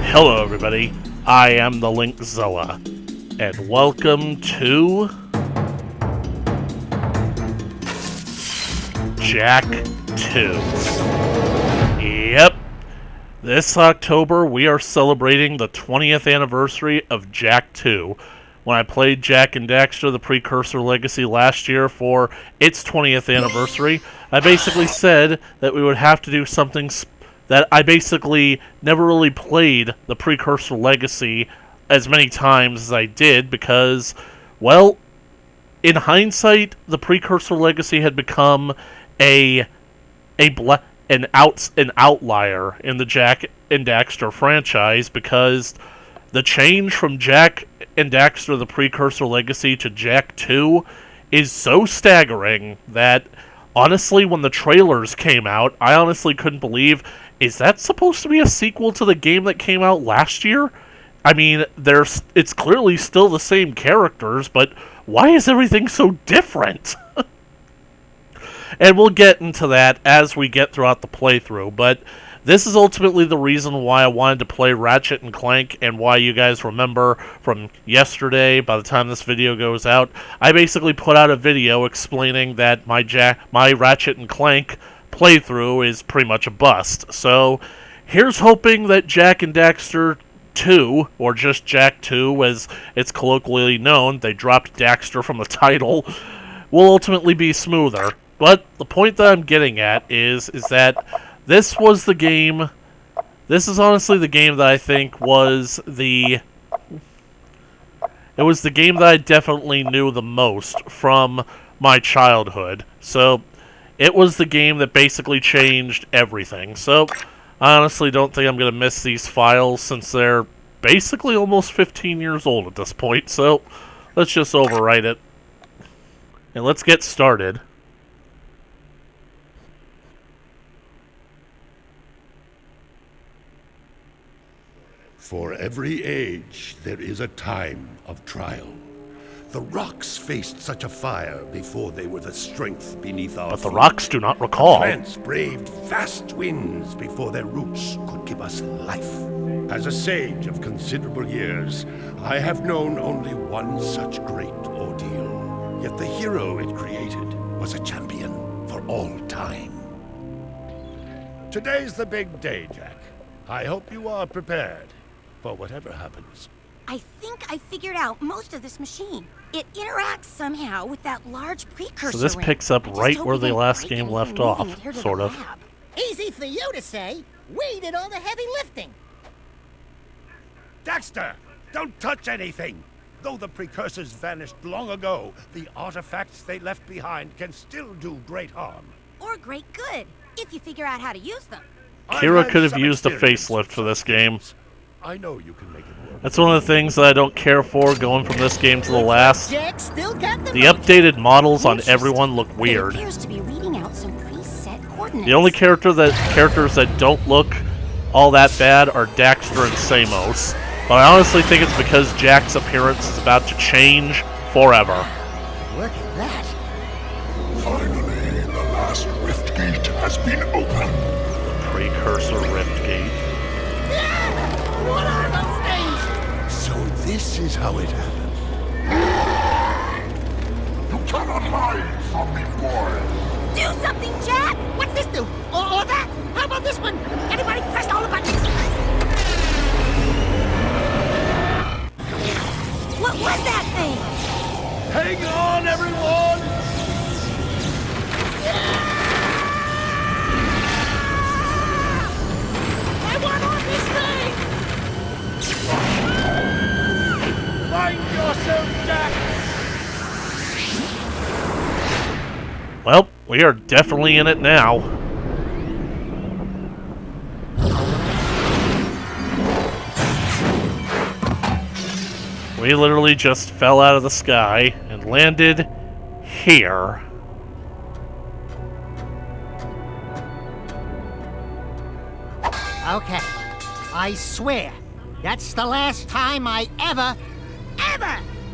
Hello everybody, I am the Linkzilla, and welcome to Jak II. Yep, this October we are celebrating the 20th anniversary of Jak II. When I played Jak and Daxter, the Precursor Legacy last year for its 20th anniversary, I basically said that we would have to do something that I basically never really played the Precursor Legacy as many times as I did because, well, in hindsight, the Precursor Legacy had become an outlier in the Jak and Daxter franchise because the change from Jak and Daxter, the Precursor Legacy, to Jak II is so staggering that, honestly, when the trailers came out, I honestly couldn't believe, is that supposed to be a sequel to the game that came out last year? I mean, it's clearly still the same characters, but why is everything so different? And we'll get into that as we get throughout the playthrough, but this is ultimately the reason why I wanted to play Ratchet and Clank, and why you guys remember from yesterday, by the time this video goes out, I basically put out a video explaining that my Ratchet and Clank playthrough is pretty much a bust. So here's hoping that Jak and Daxter 2, or just Jak 2 as it's colloquially known, they dropped Daxter from the title, will ultimately be smoother. But the point that I'm getting at is that this was the game, this is honestly the game that I think was it was the game that I definitely knew the most from my childhood. So it was the game that basically changed everything. So I honestly don't think I'm going to miss these files since they're basically almost 15 years old at this point. So let's just overwrite it. And let's get started. For every age, there is a time of trial. The rocks faced such a fire before they were the strength beneath our feet. But the rocks do not recall. Plants braved vast winds before their roots could give us life. As a sage of considerable years, I have known only one such great ordeal. Yet the hero it created was a champion for all time. Today's the big day, Jak. I hope you are prepared for whatever happens. I think I figured out most of this machine. It interacts somehow with that large precursor. So this picks up right where the last game left off, sort of. Easy for you to say. We did all the heavy lifting. Daxter, don't touch anything! Though the precursors vanished long ago, the artifacts they left behind can still do great harm. Or great good, if you figure out how to use them. Kira could have used a facelift for this game. I know you can make it work. That's one of the things that I don't care for going from this game to the last. Jak still got The updated models on everyone look weird. It appears to be reading out some preset coordinates. The only characters that don't look all that bad are Daxter and Samos. But I honestly think it's because Jak's appearance is about to change forever. Look at that. Finally, the last rift gate has been opened. The Precursor Rift Gate. What are those things? So this is how it happened. You cannot hide from me, boy. Do something, Jak! What's this do? Or that? How about this one? Anybody pressed all the buttons? What was that thing? Hang on, everyone! I want on this thing! Find yourself, Jak! Well, we are definitely in it now. We literally just fell out of the sky and landed here. Okay, I swear, that's the last time I ever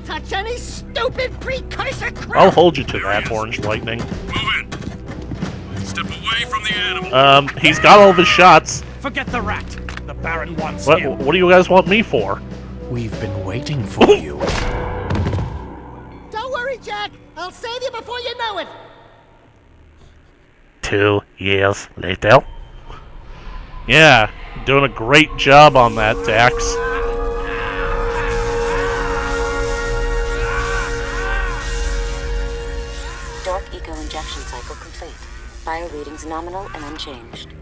touch any stupid precursor crap! I'll hold you to that, Orange Lightning. Move in. Step away from the animal. He's got all of his shots. Forget the rat. The Baron wants What you. do you guys want me for? We've been waiting for you. Don't worry, Jak. I'll save you before you know it. 2 years later. Yeah, doing a great job on that, Dax. Dark eco injection cycle complete. Bio readings nominal and unchanged.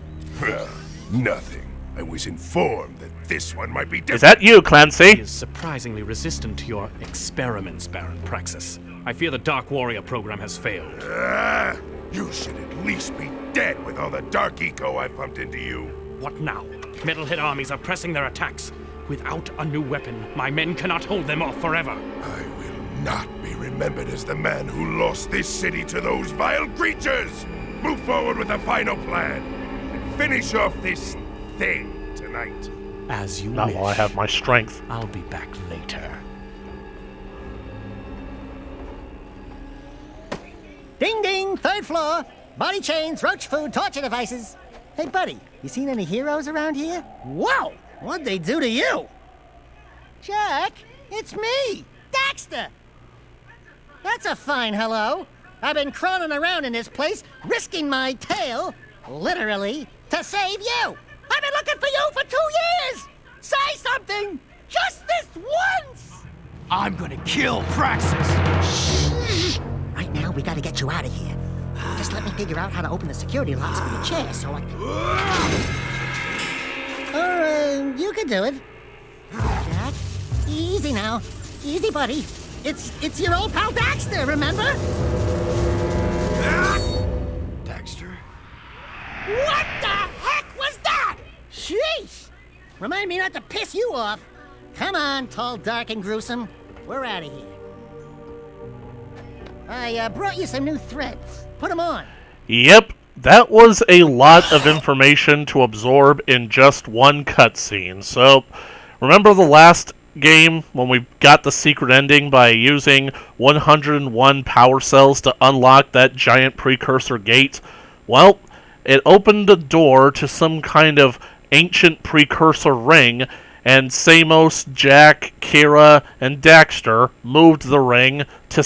Nothing. I was informed that this one might be different. Is that you, Clancy? He is surprisingly resistant to your experiments, Baron Praxis. I fear the Dark Warrior program has failed. You should at least be dead with all the dark eco I pumped into you. What now? Metalhead armies are pressing their attacks. Without a new weapon, my men cannot hold them off forever. I will not be remembered as the man who lost this city to those vile creatures. Move forward with the final plan and finish off this thing tonight. As you Not wish. while I have my strength. I'll be back later. Ding ding, third floor. Body chains, roach food, torture devices. Hey, buddy, you seen any heroes around here? Whoa! What'd they do to you? Jak, it's me, Daxter. That's a fine hello. I've been crawling around in this place, risking my tail, literally, to save you. I've been looking for you for 2 years. Say something, just this once. I'm gonna kill Praxis! Shh. Right now, we gotta get you out of here. Just let me figure out how to open the security locks for your chair so I can... you can do it. Jak, easy now. Easy, buddy. It's your old pal Daxter, remember? Daxter? What the heck was that? Sheesh! Remind me not to piss you off. Come on, tall, dark, and gruesome. We're out of here. I brought you some new threads. Put them on. Yep, that was a lot of information to absorb in just one cutscene. So, remember the last game when we got the secret ending by using 101 power cells to unlock that giant precursor gate? Well, it opened a door to some kind of ancient precursor ring, and Samos, Jak, Kira, and Daxter moved the ring to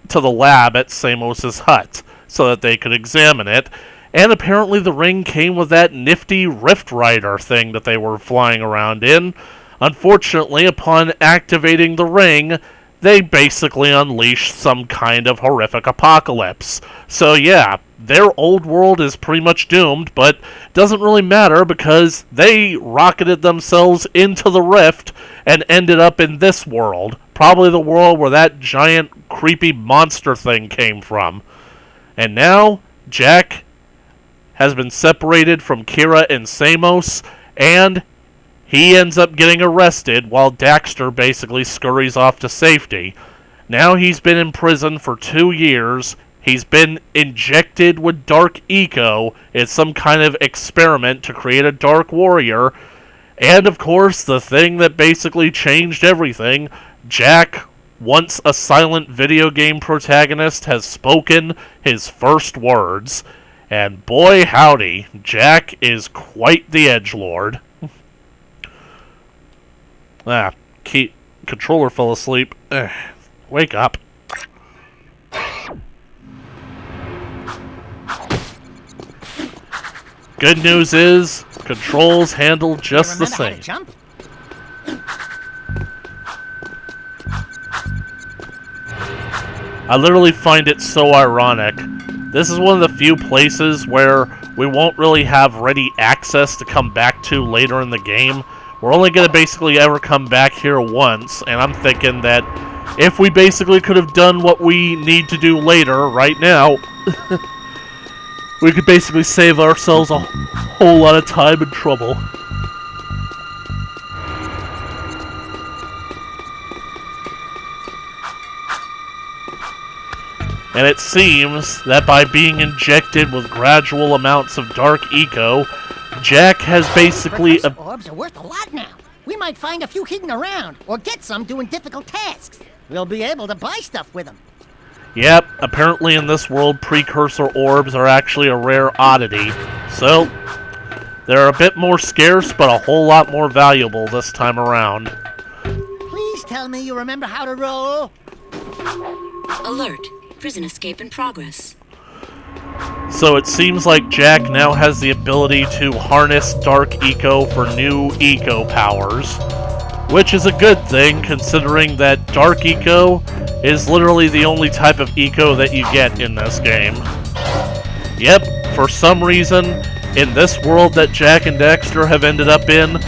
the lab at Samos's hut so that they could examine it. And apparently the ring came with that nifty Rift Rider thing that they were flying around in. Unfortunately, upon activating the ring, they basically unleashed some kind of horrific apocalypse. So yeah, their old world is pretty much doomed, but doesn't really matter because they rocketed themselves into the rift and ended up in this world. Probably the world where that giant, creepy monster thing came from. And now, Jak has been separated from Kira and Samos, and he ends up getting arrested while Daxter basically scurries off to safety. Now he's been in prison for 2 years. He's been injected with dark eco. It's some kind of experiment to create a dark warrior. And of course, the thing that basically changed everything, Jak, once a silent video game protagonist, has spoken his first words. And boy howdy, Jak is quite the edgelord. Controller fell asleep. Wake up. Good news is, controls handle just the same. Jump? I literally find it so ironic this is one of the few places where we won't really have ready access to come back to later in the game. We're only going to basically ever come back here once, and I'm thinking that if we basically could have done what we need to do later, right now, we could basically save ourselves a whole lot of time and trouble. And it seems that by being injected with gradual amounts of dark eco, Jak has basically... Precursor orbs are worth a lot now. We might find a few hidden around, or get some doing difficult tasks. We'll be able to buy stuff with them. Yep, apparently in this world, precursor orbs are actually a rare oddity. So, they're a bit more scarce, but a whole lot more valuable this time around. Please tell me you remember how to roll. Alert. Prison escape in progress. So it seems like Jak now has the ability to harness dark eco for new eco powers, which is a good thing considering that dark eco is literally the only type of eco that you get in this game. Yep, for some reason, in this world that Jak and Daxter have ended up in,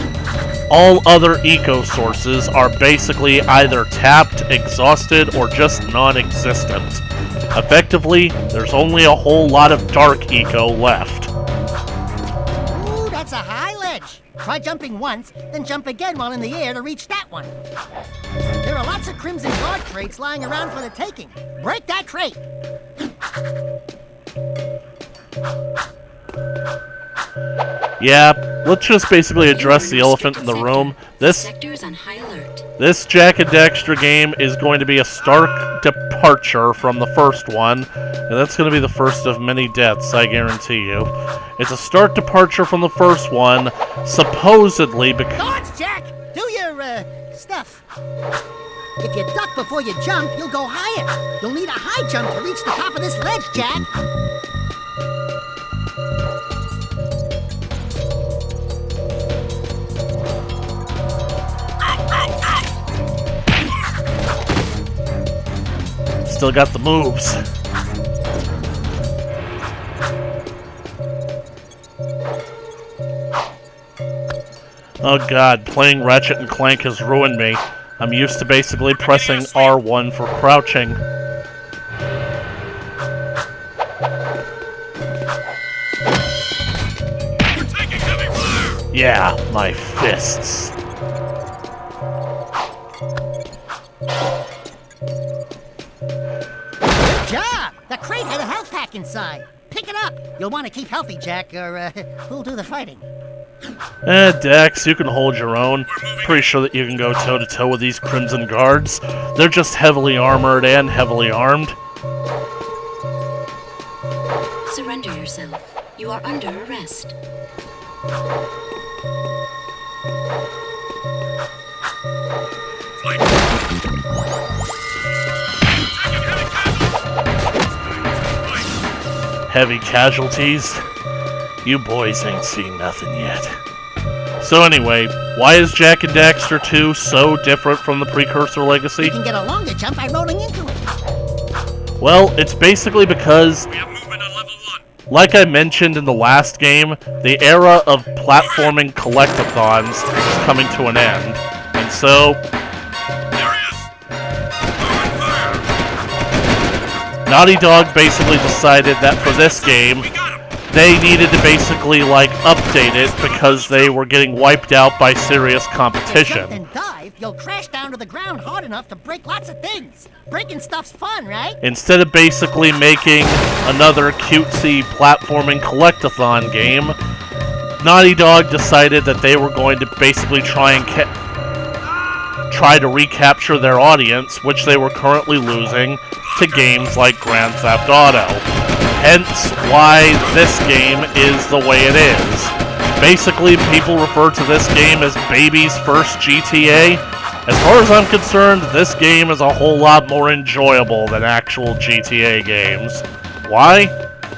all other eco sources are basically either tapped, exhausted, or just non-existent. Effectively, there's only a whole lot of dark eco left. Ooh, that's a high ledge. Try jumping once, then jump again while in the air to reach that one. There are lots of Crimson Guard crates lying around for the taking. Break that crate. Yeah, let's just basically address the elephant in the room. Sectors on high alert. This Jak and Daxter game is going to be a stark departure from the first one, and that's going to be the first of many deaths, I guarantee you. It's a stark departure from the first one, supposedly because... Guards, Jak! Do your, stuff. If you duck before you jump, you'll go higher. You'll need a high jump to reach the top of this ledge, Jak. Still got the moves. Oh god, playing Ratchet and Clank has ruined me. I'm used to basically pressing R1 for crouching. Yeah, my fists. The crate had a health pack inside. Pick it up. You'll want to keep healthy, Jak, or who'll do the fighting? Dax, you can hold your own. Pretty sure that you can go toe-to-toe with these Crimson Guards. They're just heavily armored and heavily armed. Surrender yourself. You are under arrest. Heavy casualties? You boys ain't seen nothing yet. So anyway, why is Jak and Daxter 2 so different from the Precursor Legacy? You can get a longer jump by rolling into it. Well, it's basically because, We have movement on level 1. like I mentioned in the last game, the era of platforming collectathons is coming to an end. And so, There he is! Fire! Naughty Dog basically decided that for this game, We got him! they needed to basically, update it because they were getting wiped out by serious Jump competition. and dive, you'll crash down to the ground hard enough to break lots of things. Breaking stuff's fun, right? Instead of basically making another cutesy platforming collectathon game, Naughty Dog decided that they were going to basically try to recapture their audience, which they were currently losing to games like Grand Theft Auto. Hence why this game is the way it is. Basically, people refer to this game as baby's first GTA. As far as I'm concerned, this game is a whole lot more enjoyable than actual GTA games. Why?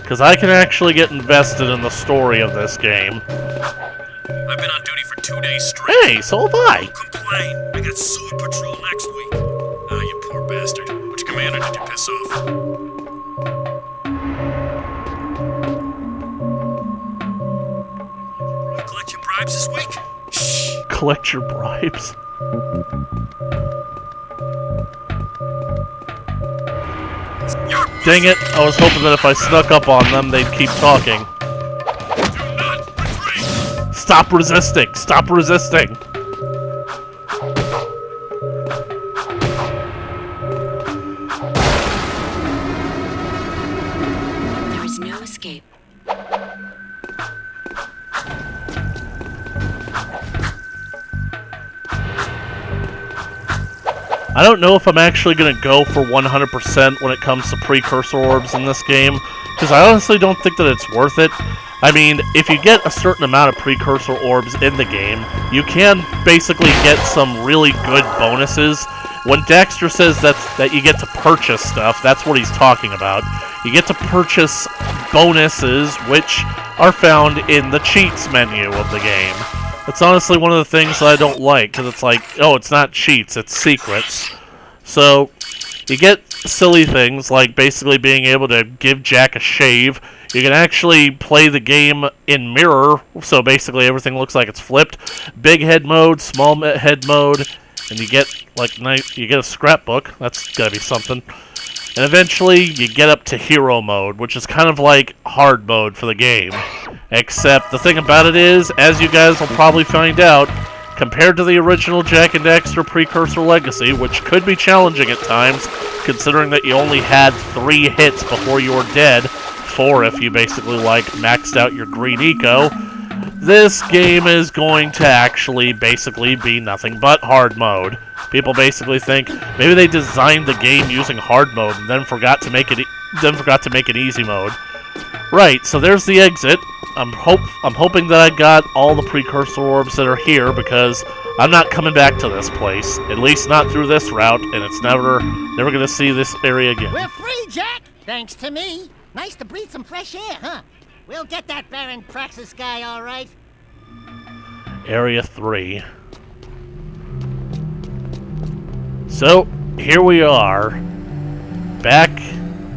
Because I can actually get invested in the story of this game. I've been on duty for 2 days straight. Hey, so have I. Don't complain. I got sword patrol next week. Ah, you poor bastard. Which commander did you piss off? collect your bribes. Dang it, I was hoping that if I snuck up on them, they'd keep talking. Stop resisting! Stop resisting! There is no escape. I don't know if I'm actually going to go for 100% when it comes to precursor orbs in this game, because I honestly don't think that it's worth it. I mean, if you get a certain amount of precursor orbs in the game, you can basically get some really good bonuses. When Daxter says that you get to purchase stuff, that's what he's talking about. You get to purchase bonuses, which are found in the cheats menu of the game. It's honestly one of the things that I don't like, because it's like, oh, it's not cheats, it's secrets. So, you get silly things like basically being able to give Jak a shave. You can actually play the game in mirror, so basically everything looks like it's flipped. Big head mode, small head mode, and you get a scrapbook. That's gotta be something. And eventually, you get up to hero mode, which is kind of like hard mode for the game. Except the thing about it is, as you guys will probably find out, compared to the original Jak and Daxter Precursor Legacy, which could be challenging at times, considering that you only had 3 hits before you were dead, 4 if you basically maxed out your green eco, this game is going to actually basically be nothing but hard mode. People basically think maybe they designed the game using hard mode and then forgot to make it easy mode. Right, so there's the exit. I'm hoping that I got all the precursor orbs that are here, because I'm not coming back to this place. At least not through this route, and it's never gonna see this area again. We're free, Jak! Thanks to me. Nice to breathe some fresh air, huh? We'll get that Baron Praxis guy, all right. Area 3. So, here we are. Back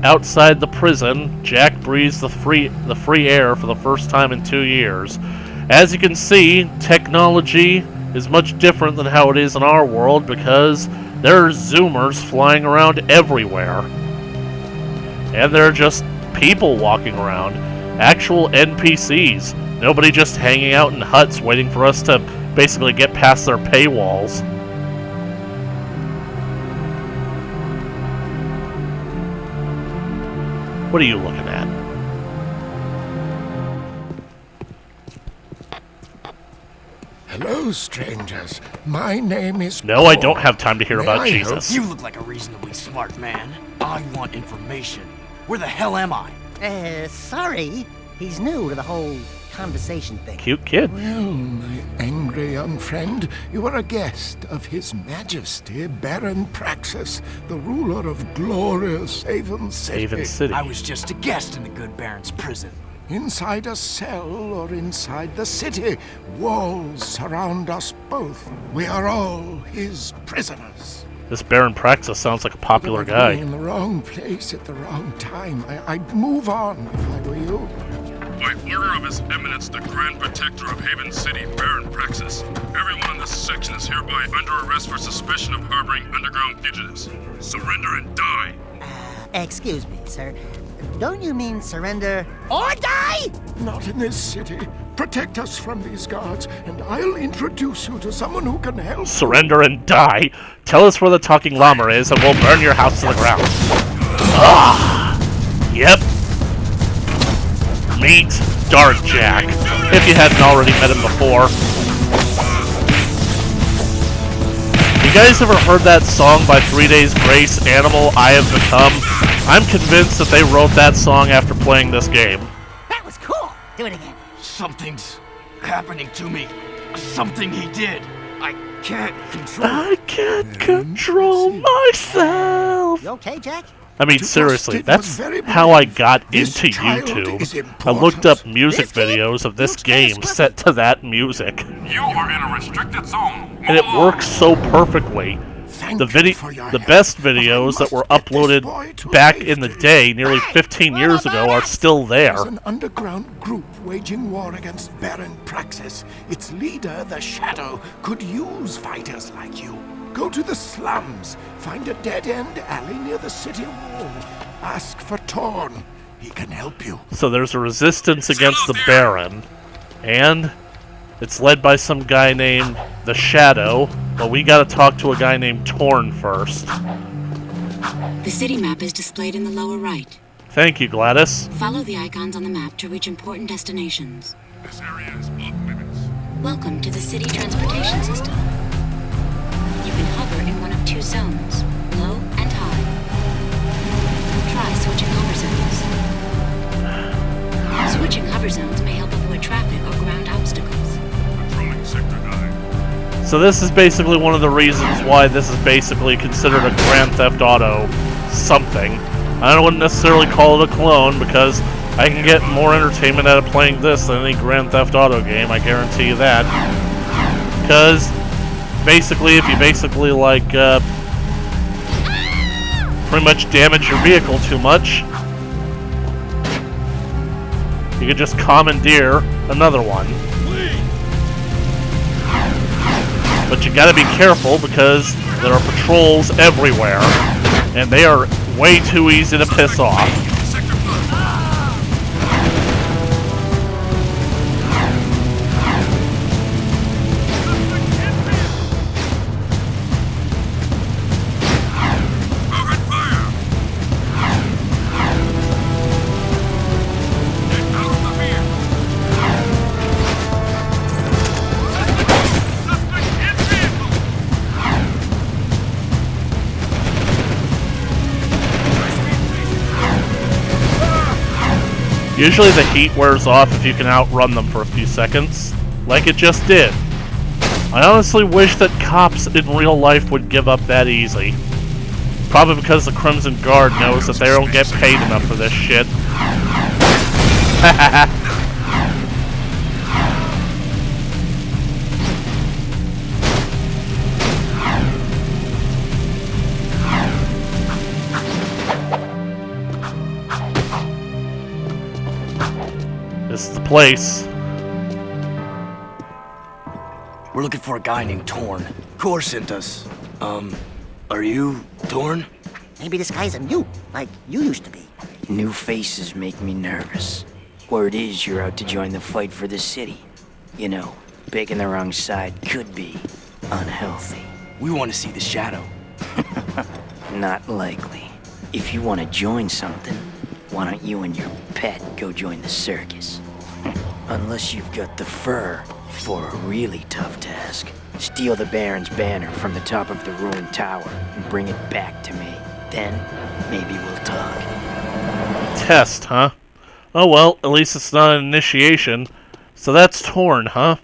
outside the prison, Jak breathes the free air for the first time in 2 years. As you can see, technology is much different than how it is in our world, because there are Zoomers flying around everywhere. And there are just people walking around. Actual NPCs. Nobody just hanging out in huts waiting for us to basically get past their paywalls. What are you looking at? Hello, strangers. My name is No, I don't have time to hear about I Jesus. You look like a reasonably smart man. I want information. Where the hell am I? Sorry. He's new to the whole conversation thing. Cute kid. Well, my angry young friend, you are a guest of His Majesty Baron Praxis, the ruler of glorious Haven City. Haven City. I was just a guest in the good Baron's prison. Inside a cell or inside the city, walls surround us both. We are all his prisoners. This Baron Praxis sounds like a popular But I'm guy. in the wrong place at the wrong time. I'd move on if I were you. By order of His Eminence, the Grand Protector of Haven City, Baron Praxis, everyone in this section is hereby under arrest for suspicion of harboring underground fugitives. Surrender and die! Excuse me, sir. Don't you mean surrender or die? Not in this city. Protect us from these guards, and I'll introduce you to someone who can help. Surrender and die. Tell us where the talking llama is, and we'll burn your house to the ground. Ah! Yep. Meet Dark Jak, if you hadn't already met him before. You guys ever heard that song by 3 Days Grace, Animal I Have Become? I'm convinced that they wrote that song after playing this game. That was cool. Do it again. Something's happening to me. Something he did. I can't control. I can't control myself. You okay, Jak? I mean, seriously, that's how I got into YouTube. I looked up music videos of this game set to that music. You are in a restricted zone. And it works so perfectly. the best videos that were uploaded back in the day, nearly 15 years ago, are still there. There's an underground group waging war against Baron Praxis. Its leader, the Shadow, could use fighters like you. Go to the slums, find a dead-end alley near the city wall. Ask for Torn. He can help you. So there's a resistance against the Baron, and it's led by some guy named the Shadow, but we gotta talk to a guy named Torn first. The city map is displayed in the lower right. Thank you, Gladys. Follow the icons on the map to reach important destinations. This area is off limits. Welcome to the city transportation system. You can hover in one of two zones, low and high. Try switching hover zones. Switching hover zones may help avoid traffic or ground obstacles. Controlling Sector 9. So this is basically one of the reasons why this is basically considered a Grand Theft Auto something. I wouldn't necessarily call it a clone, because I can get more entertainment out of playing this than any Grand Theft Auto game, I guarantee you that. Because basically, if you basically like pretty much damage your vehicle too much, you can just commandeer another one. But you gotta be careful, because there are patrols everywhere, and they are way too easy to piss off. Usually the heat wears off if you can outrun them for a few seconds, like it just did. I honestly wish that cops in real life would give up that easy. Probably because the Crimson Guard knows that they don't get paid enough for this shit. This is the place. We're looking for a guy named Torn. Core sent us. Are you Torn? Maybe this guy's a new, like you used to be. New faces make me nervous. Word is you're out to join the fight for the city. You know, picking the wrong side could be unhealthy. We want to see the Shadow. Not likely. If you want to join something, why don't you and your pet go join the circus? Unless you've got the fur for a really tough task. Steal the Baron's banner from the top of the ruined tower and bring it back to me. Then, maybe we'll talk. Test, huh? Oh well, at least it's not an initiation. So that's Torn, huh?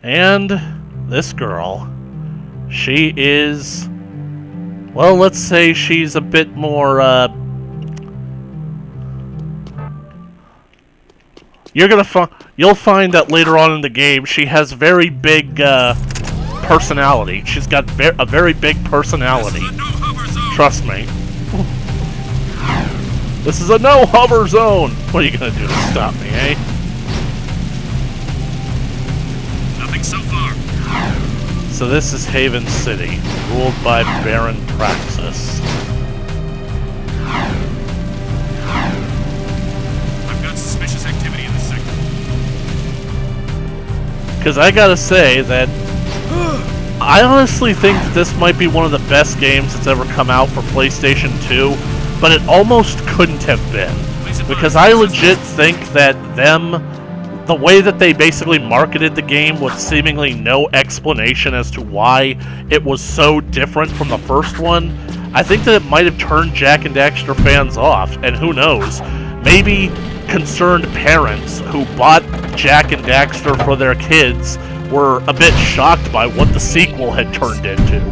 And this girl. She is... well, let's say she's a bit more, you'll find that later on in the game, she has very big, personality. She's got a very big personality. Trust me. This is a no hover zone! What are you gonna do to stop me, eh? Nothing so far. So this is Haven City, ruled by Baron Praxis. I've got suspicious activity in the sector. Because I gotta say that I honestly think that this might be one of the best games that's ever come out for PlayStation 2, but it almost couldn't have been. Because I legit think that the way that they basically marketed the game with seemingly no explanation as to why it was so different from the first one, I think that it might have turned Jak and Daxter fans off, and who knows, maybe concerned parents who bought Jak and Daxter for their kids were a bit shocked by what the sequel had turned into.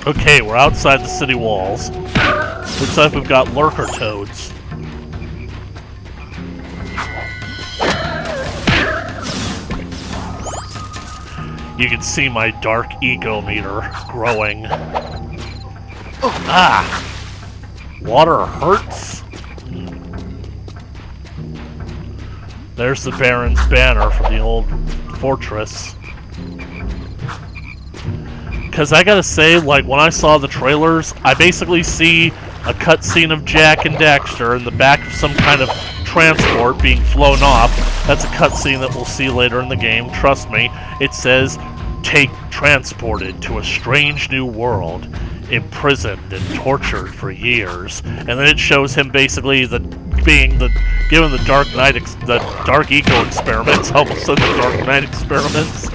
Okay, we're outside the city walls. Looks like we've got lurker toads. You can see my dark ego meter growing. Ah! Water hurts? There's the Baron's banner from the old fortress. Because I gotta say, like, when I saw the trailers, I basically see a cutscene of Jak and Daxter in the back of some kind of transport being flown off. That's a cutscene that we'll see later in the game, trust me. It says, transported to a strange new world, imprisoned and tortured for years. And then it shows him basically given the Dark Eco experiments, almost said the Dark Knight experiments.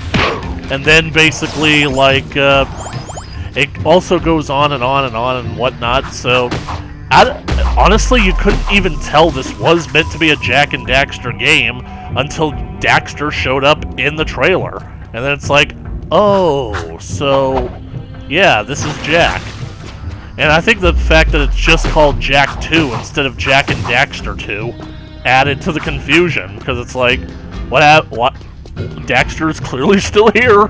And then basically, like, it also goes on and on and on and whatnot, so honestly, you couldn't even tell this was meant to be a Jak and Daxter game until Daxter showed up in the trailer. And then it's like, oh, so, yeah, this is Jak. And I think the fact that it's just called Jak II instead of Jak and Daxter 2 added to the confusion, because it's like, what? Daxter is clearly still here.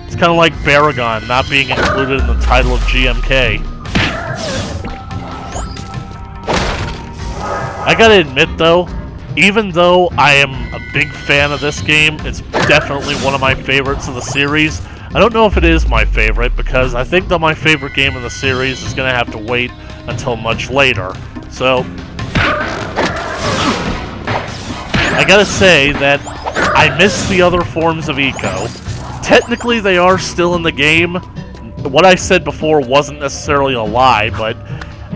It's kind of like Baragon not being included in the title of GMK. I gotta admit though, even though I am a big fan of this game, it's definitely one of my favorites of the series. I don't know if it is my favorite, because I think that my favorite game in the series is gonna have to wait until much later. So, I gotta say that I miss the other forms of Eco. Technically, they are still in the game. What I said before wasn't necessarily a lie, but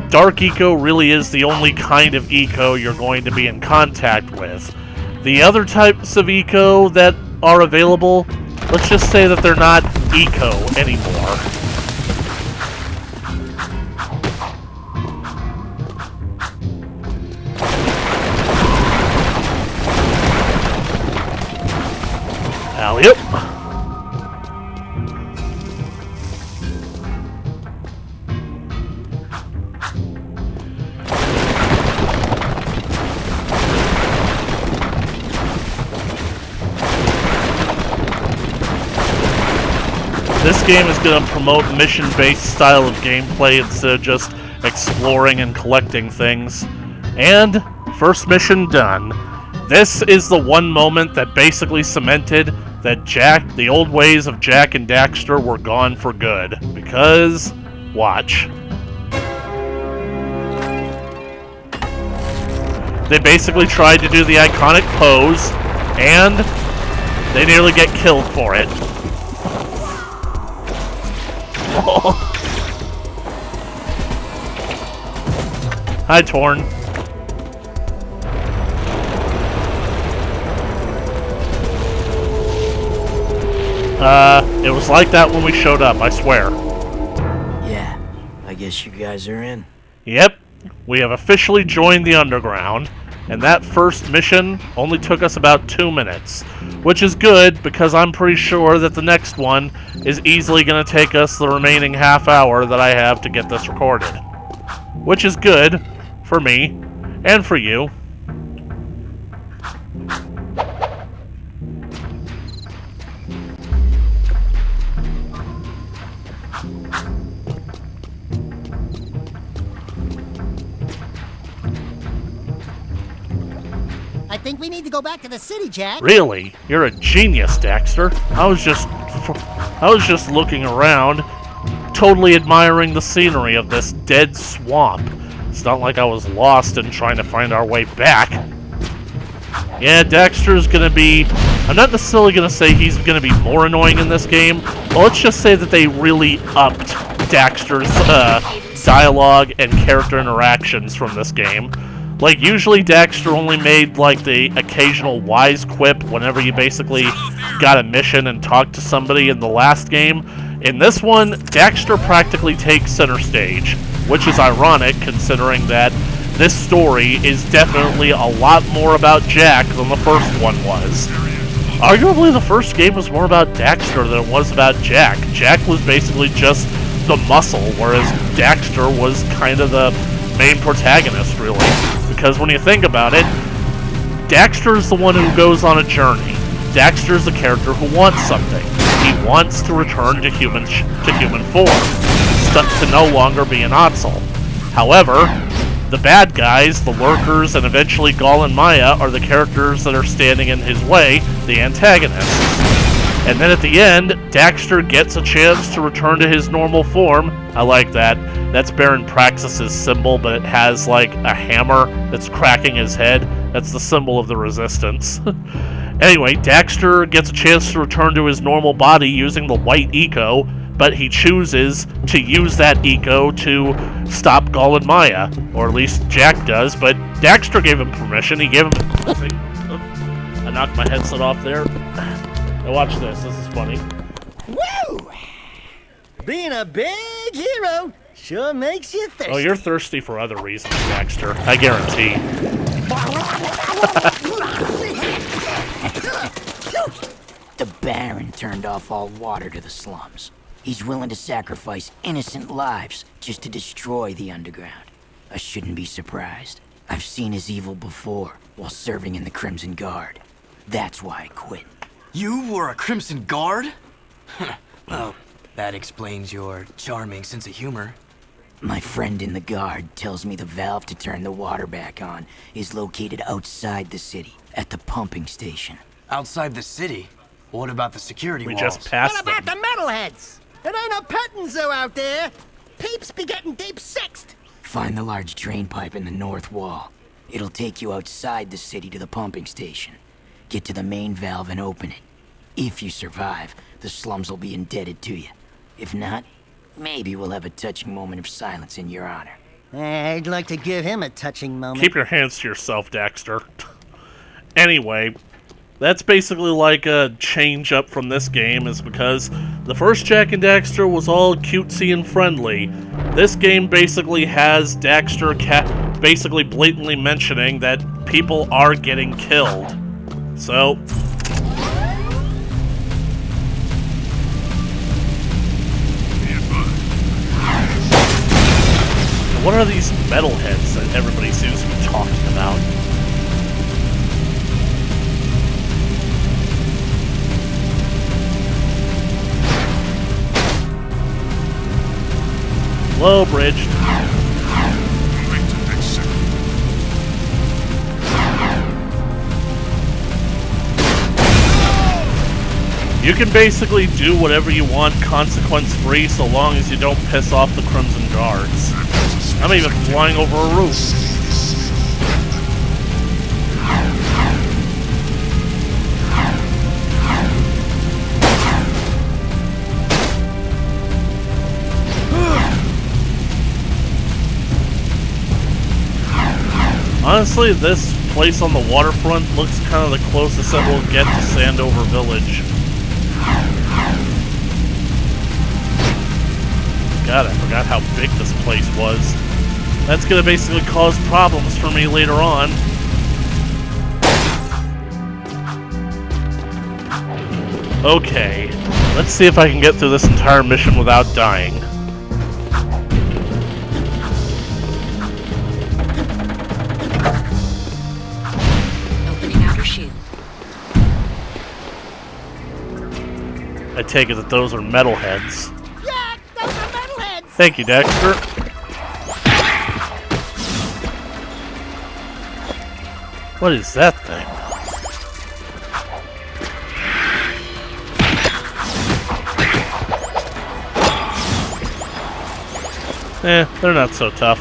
Dark Eco really is the only kind of Eco you're going to be in contact with. The other types of Eco that are available, let's just say that they're not Eco anymore. Alley-oop. This game is going to promote mission-based style of gameplay instead of just exploring and collecting things. And first mission done. This is the one moment that basically cemented that the old ways of Jak and Daxter were gone for good. Because, watch. They basically tried to do the iconic pose, and they nearly get killed for it. Hi, Torn. It was like that when we showed up, I swear. Yeah, I guess you guys are in. Yep, we have officially joined the Underground, and that first mission only took us about 2 minutes, which is good because I'm pretty sure that the next one is easily going to take us the remaining half hour that I have to get this recorded. Which is good for me and for you. I think we need to go back to the city, Jak. Really? You're a genius, Daxter. I was just looking around, totally admiring the scenery of this dead swamp. It's not like I was lost and trying to find our way back. Yeah, Daxter's gonna be... I'm not necessarily gonna say he's gonna be more annoying in this game, but let's just say that they really upped Daxter's dialogue and character interactions from this game. Like, usually Daxter only made, like, the occasional wise quip whenever you basically got a mission and talked to somebody in the last game. In this one, Daxter practically takes center stage, which is ironic considering that this story is definitely a lot more about Jak than the first one was. Arguably, the first game was more about Daxter than it was about Jak. Jak was basically just the muscle, whereas Daxter was kind of the main protagonist, really. Because when you think about it, Daxter is the one who goes on a journey. Daxter's the character who wants something. He wants to return to human form, to no longer be an Otzel. However, the bad guys, the lurkers, and eventually Gall and Maya are the characters that are standing in his way, the antagonists. And then at the end, Daxter gets a chance to return to his normal form. I like that. That's Baron Praxis' symbol, but it has like a hammer that's cracking his head. That's the symbol of the Resistance. Anyway, Daxter gets a chance to return to his normal body using the white eco, but he chooses to use that eco to stop Gall and Maya. Or at least Jak does, but Daxter gave him permission. He gave him... I knocked my headset off there. Now watch this. This is funny. Woo! Being a big hero sure makes you thirsty. Oh, you're thirsty for other reasons, Daxter. I guarantee. The Baron turned off all water to the slums. He's willing to sacrifice innocent lives just to destroy the underground. I shouldn't be surprised. I've seen his evil before while serving in the Crimson Guard. That's why I quit. You were a Crimson Guard? Well, that explains your charming sense of humor. My friend in the Guard tells me the valve to turn the water back on is located outside the city, at the pumping station. Outside the city? What about the security We walls? just passed What about them. the metalheads? It ain't a petting zoo out there. Peeps be getting deep sixed. Find the large drain pipe in the north wall. It'll take you outside the city to the pumping station. Get to the main valve and open it. If you survive, the slums will be indebted to you. If not, maybe we'll have a touching moment of silence in your honor. I'd like to give him a touching moment. Keep your hands to yourself, Daxter. Anyway, that's basically like a change up from this game, is because the first Jak and Daxter was all cutesy and friendly. This game basically has Daxter basically blatantly mentioning that people are getting killed. So... what are these metalheads that everybody seems to be talking about? Low bridge. Moving to next sector. You can basically do whatever you want consequence-free so long as you don't piss off the Crimson Guards. I'm even flying over a roof. Honestly, this place on the waterfront looks kind of the closest that we'll get to Sandover Village. God, I forgot how big this place was. That's gonna basically cause problems for me later on. Okay, let's see if I can get through this entire mission without dying. Opening outer shield. I take it that those are metalheads. Yeah, those are metalheads. Thank you, Daxter. What is that thing? They're not so tough.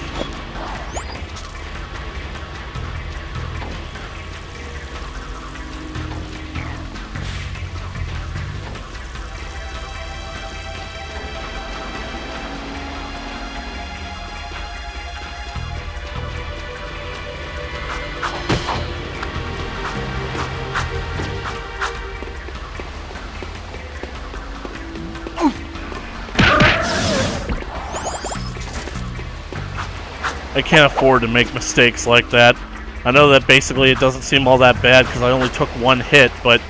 I can't afford to make mistakes like that. I know that basically it doesn't seem all that bad because I only took one hit, but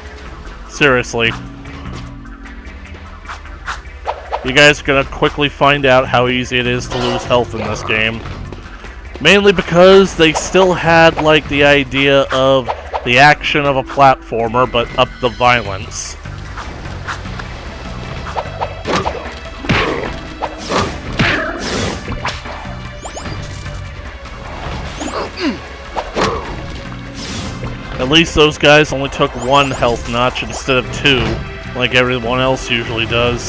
seriously. You guys are gonna quickly find out how easy it is to lose health in this game. Mainly because they still had like the idea of the action of a platformer, but up the violence. At least those guys only took 1 health notch instead of 2, like everyone else usually does.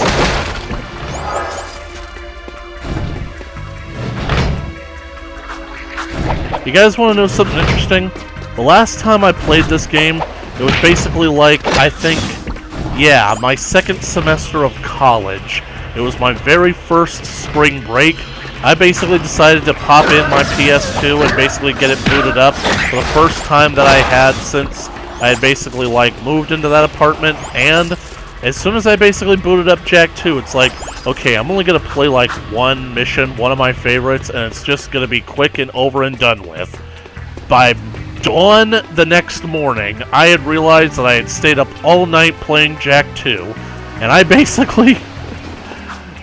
You guys want to know something interesting? The last time I played this game, it was basically like, I think, yeah, my 2nd semester of college. It was my very first spring break. I basically decided to pop in my PS2 and basically get it booted up for the first time that I had since I had basically like moved into that apartment. And as soon as I basically booted up Jak II, it's like, okay, I'm only going to play like 1 mission, one of my favorites, and it's just going to be quick and over and done with. By dawn the next morning, I had realized that I had stayed up all night playing Jak II, and I basically...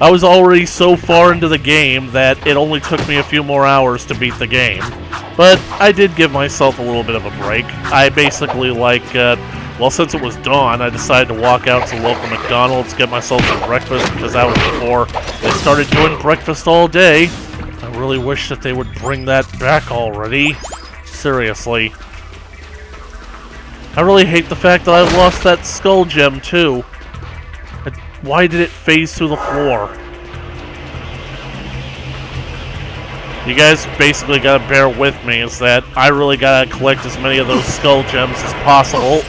I was already so far into the game that it only took me a few more hours to beat the game. But I did give myself a little bit of a break. I basically, like, well, since it was dawn, I decided to walk out to the local McDonald's, get myself some breakfast, because that was before they started doing breakfast all day. I really wish that they would bring that back already. Seriously. I really hate the fact that I lost that skull gem, too. Why did it phase through the floor? You guys basically gotta bear with me, is that I really gotta collect as many of those skull gems as possible.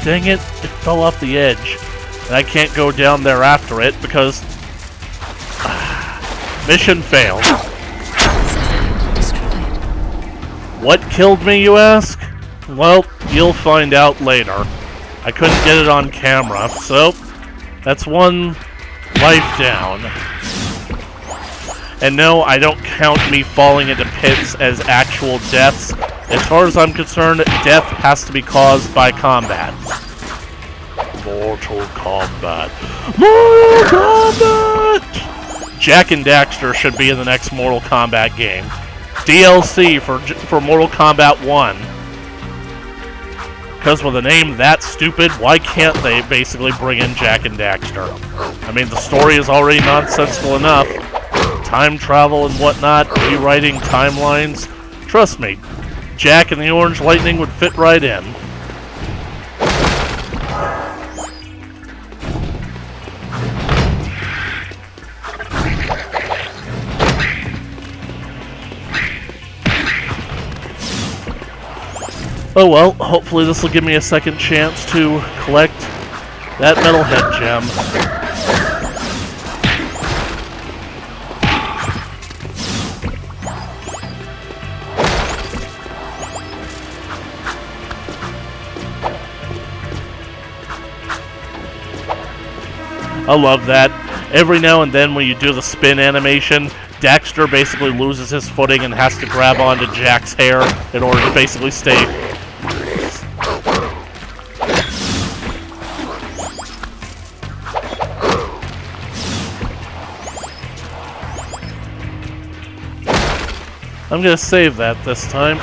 Dang it, it fell off the edge. And I can't go down there after it because... mission failed. What killed me, you ask? Well, you'll find out later. I couldn't get it on camera, so that's 1 life down. And no, I don't count me falling into pits as actual deaths. As far as I'm concerned, death has to be caused by combat. Mortal Kombat. Mortal Kombat! Jak and Daxter should be in the next Mortal Kombat game. DLC for Mortal Kombat 1. Because with a name that stupid, why can't they basically bring in Jak and Daxter? I mean, the story is already nonsensical enough. Time travel and whatnot, rewriting timelines. Trust me, Jak and the Orange Lightning would fit right in. Oh well, hopefully this will give me a second chance to collect that metalhead gem. I love that. Every now and then when you do the spin animation, Daxter basically loses his footing and has to grab onto Jak's hair in order to basically stay... I'm gonna save that this time.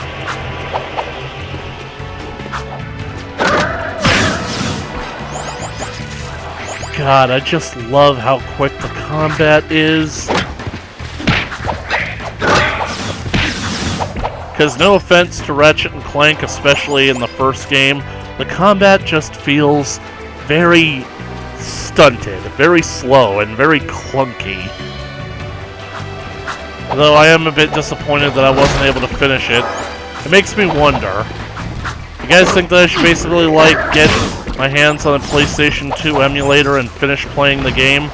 God, I just love how quick the combat is. Because no offense to Ratchet and Clank, especially in the first game, the combat just feels very stunted, very slow, and very clunky. Though I am a bit disappointed that I wasn't able to finish it. It makes me wonder. You guys think that I should basically, like, get my hands on a PlayStation 2 emulator and finish playing the game?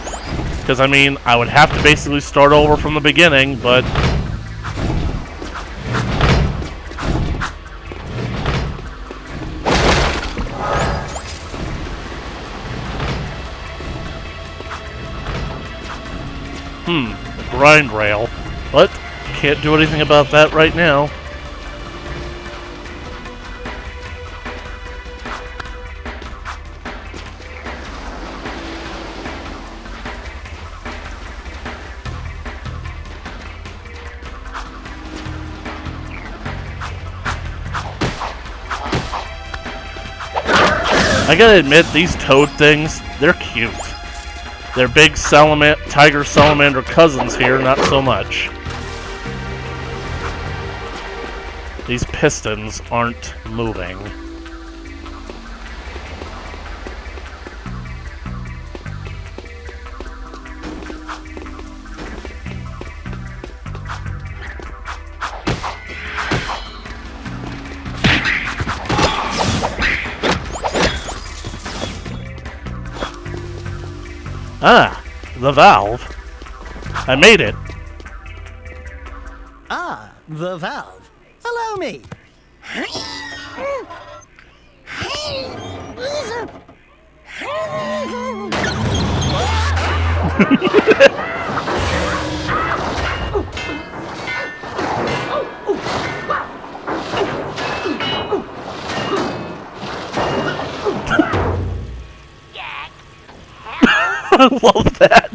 Because, I mean, I would have to basically start over from the beginning, but... the grind rail. What can't do anything about that right now. I gotta admit, these toad things, they're cute. They're big tiger salamander cousins here, not so much. These pistons aren't moving. Ah, the valve. I made it. Ah, the valve. Allow me. I love that.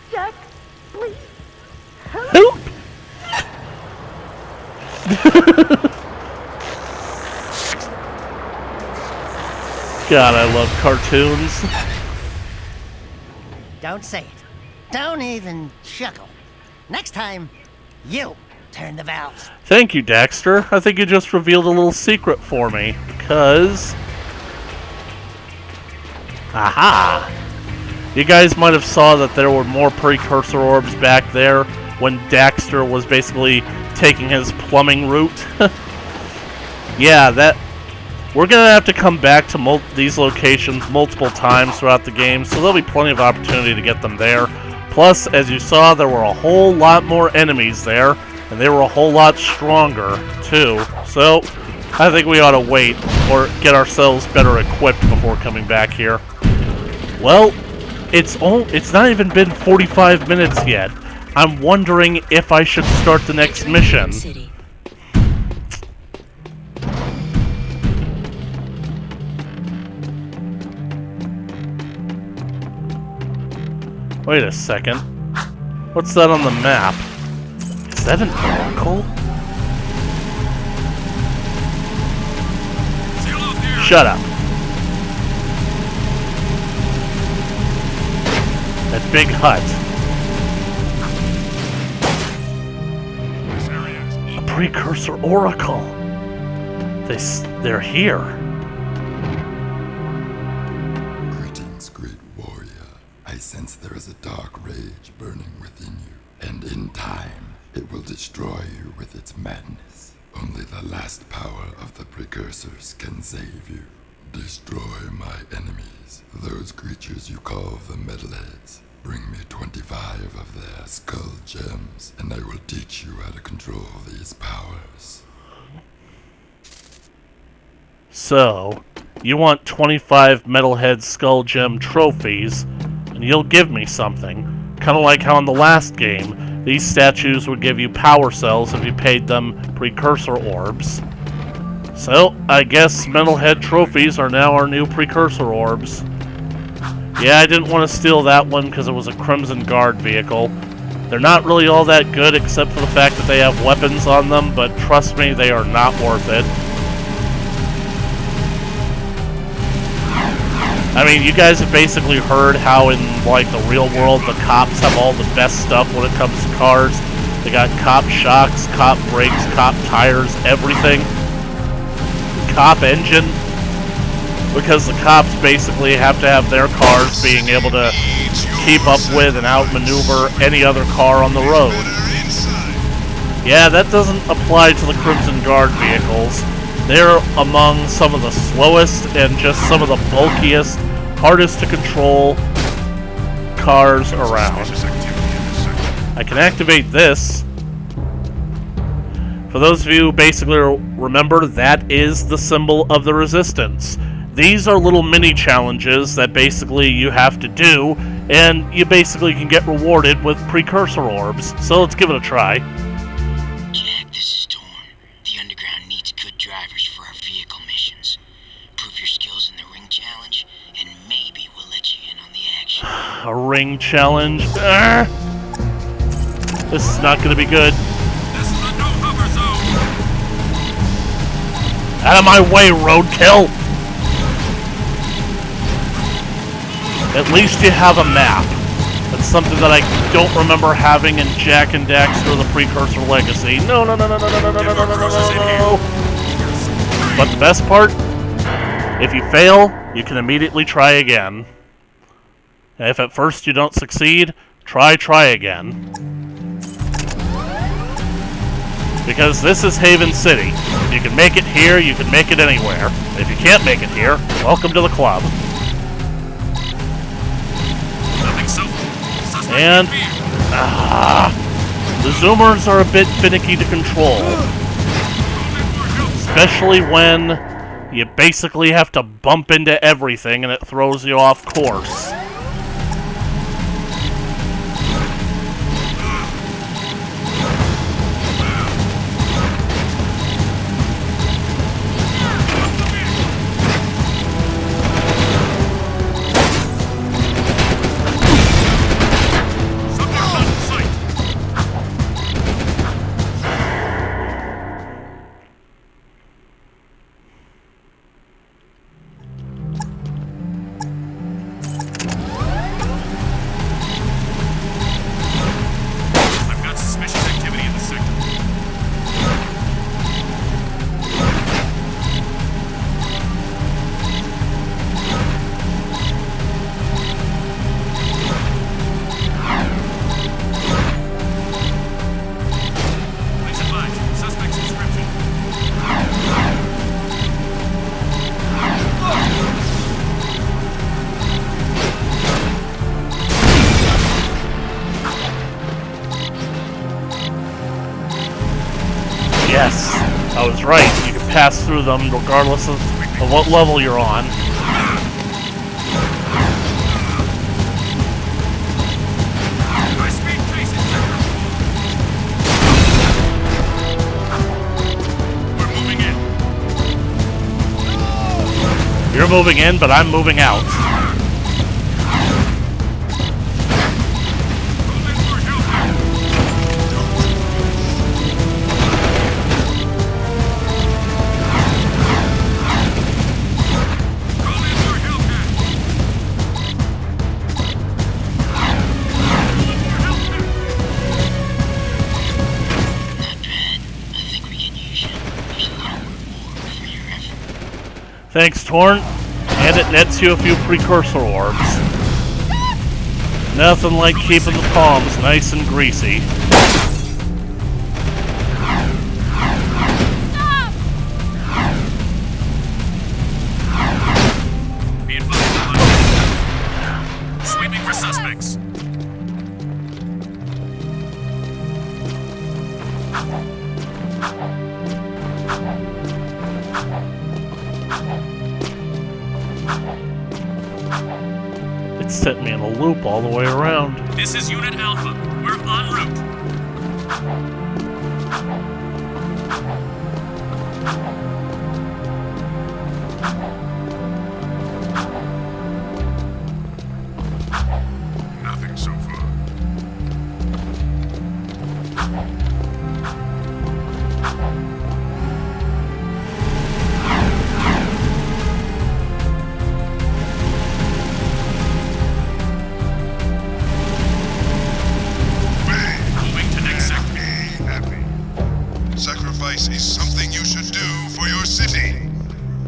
Jak, please. Help! God, I love cartoons. Don't say it. Don't even chuckle. Next time, you turn the valves. Thank you, Dexter. I think you just revealed a little secret for me, because... Aha! You guys might have saw that there were more precursor orbs back there when Dexter was basically taking his plumbing route. Yeah, that... We're gonna have to come back to these locations multiple times throughout the game, so there'll be plenty of opportunity to get them there. Plus, as you saw, there were a whole lot more enemies there, and they were a whole lot stronger, too. So, I think we ought to wait, or get ourselves better equipped before coming back here. Well, it's not even been 45 minutes yet. I'm wondering if I should start the next mission. Wait a second. What's that on the map? Is that an oracle? Shut up. That big hut. A precursor oracle. They're here. Greetings, great warrior. I sense there is a dark rage burning within you, and in time, it will destroy you with its madness. Only the last power of the precursors can save you. Destroy my enemies, those creatures you call the metalheads. Bring me 25 of their skull gems, and I will teach you how to control these powers. So, you want 25 metalhead skull gem trophies, and you'll give me something. Kind of like how in the last game, these statues would give you power cells if you paid them precursor orbs. So, I guess metalhead trophies are now our new precursor orbs. Yeah, I didn't want to steal that one because it was a Crimson Guard vehicle. They're not really all that good except for the fact that they have weapons on them, but trust me, they are not worth it. I mean, you guys have basically heard how in, like, the real world, the cops have all the best stuff when it comes to cars. They got cop shocks, cop brakes, cop tires, everything. Cop engine. Because the cops basically have to have their cars being able to keep up with and outmaneuver any other car on the road. Yeah, that doesn't apply to the Crimson Guard vehicles. They're among some of the slowest and just some of the bulkiest, hardest to control cars around. I can activate this. For those of you who basically remember, that is the symbol of the Resistance. These are little mini challenges that basically you have to do and you basically can get rewarded with precursor orbs. So let's give it a try. Jak, this is Torn. The Underground needs good drivers for our vehicle missions. Prove your skills in the ring challenge, and maybe we'll let you in on the action. A ring challenge? This is not gonna be good. This is a no-hover zone! Out of my way, roadkill! At least you have a map. That's something that I don't remember having in Jak and Daxter: The Precursor Legacy. No. But the best part, if you fail, you can immediately try again. And if at first you don't succeed, try again. Because this is Haven City. If you can make it here, you can make it anywhere. If you can't make it here, welcome to the club. And the zoomers are a bit finicky to control. Especially when you basically have to bump into everything and it throws you off course. Yes, I was right. You can pass through them regardless of what level you're on. You're moving in, but I'm moving out. Thanks, Torn. And it nets you a few precursor orbs. Nothing like keeping the palms nice and greasy. Be advised, sweeping for suspects. It set me in a loop all the way around. This is Unit Alpha. We're en route. Nothing so far. Sacrifice is something you should do for your city.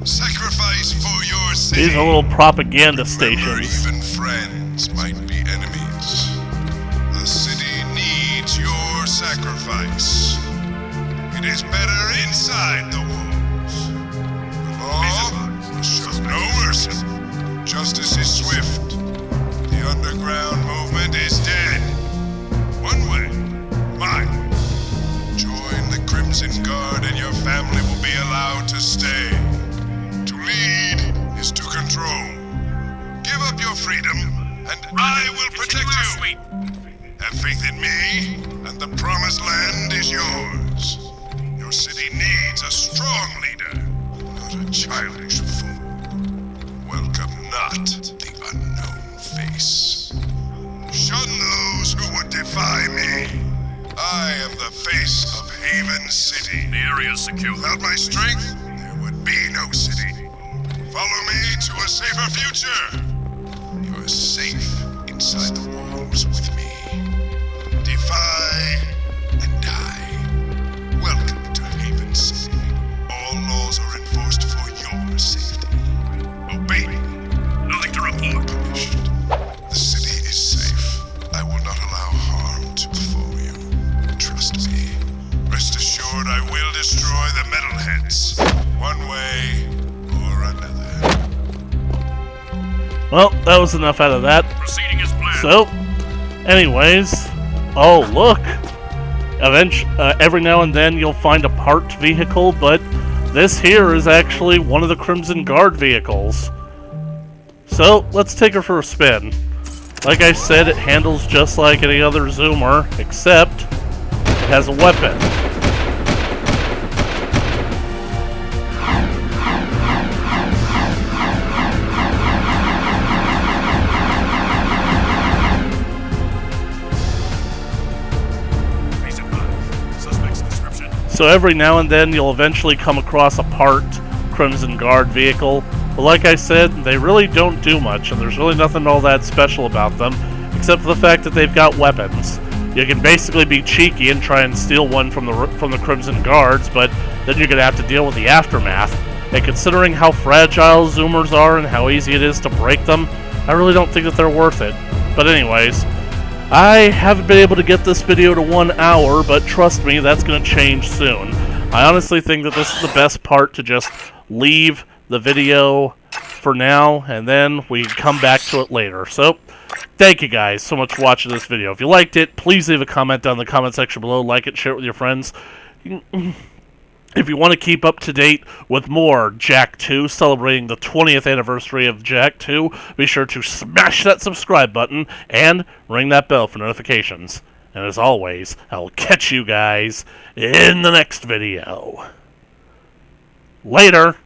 Sacrifice for your city. These are little propaganda Remember, stations. even friends might be enemies. The city needs your sacrifice. It is better inside the walls. The law will show no mercy. Justice is swift. The underground movement is dead. One way, mine. Join the Crimson Guard and your family will be allowed to stay. To lead is to control. Give up your freedom and I will protect you. Have faith in me, and the promised land is yours. Your city needs a strong leader, not a childish fool. Welcome not the unknown face. Shun those who would defy me. I am the face of Haven City. The area is secure. Without my strength, there would be no city. Follow me to a safer future. You're safe inside the walls with me. Defy and die. Welcome to Haven City. All laws are enforced for your safety. Obey me. Nothing to report. The city is safe. I will not allow harm to befall you. Trust me. Rest assured I will destroy the metalheads. One way or another. Well, that was enough out of that. Proceeding as planned. So, anyways, oh look. Every now and then you'll find a parked vehicle, but this here is actually one of the Crimson Guard vehicles. So, let's take her for a spin. Like I said, it handles just like any other Zoomer, except it has a weapon. So every now and then you'll eventually come across a parked Crimson Guard vehicle. But like I said, they really don't do much, and there's really nothing all that special about them, except for the fact that they've got weapons. You can basically be cheeky and try and steal one from the Crimson Guards, but then you're going to have to deal with the aftermath. And considering how fragile Zoomers are and how easy it is to break them, I really don't think that they're worth it. But anyways, I haven't been able to get this video to 1 hour, but trust me, that's going to change soon. I honestly think that this is the best part, to just leave the video for now, and then we can come back to it later. So, thank you guys so much for watching this video. If you liked it, please leave a comment down in the comment section below, like it, share it with your friends. If you want to keep up to date with more Jak II, celebrating the 20th anniversary of Jak II, be sure to smash that subscribe button and ring that bell for notifications. And as always, I'll catch you guys in the next video. Later!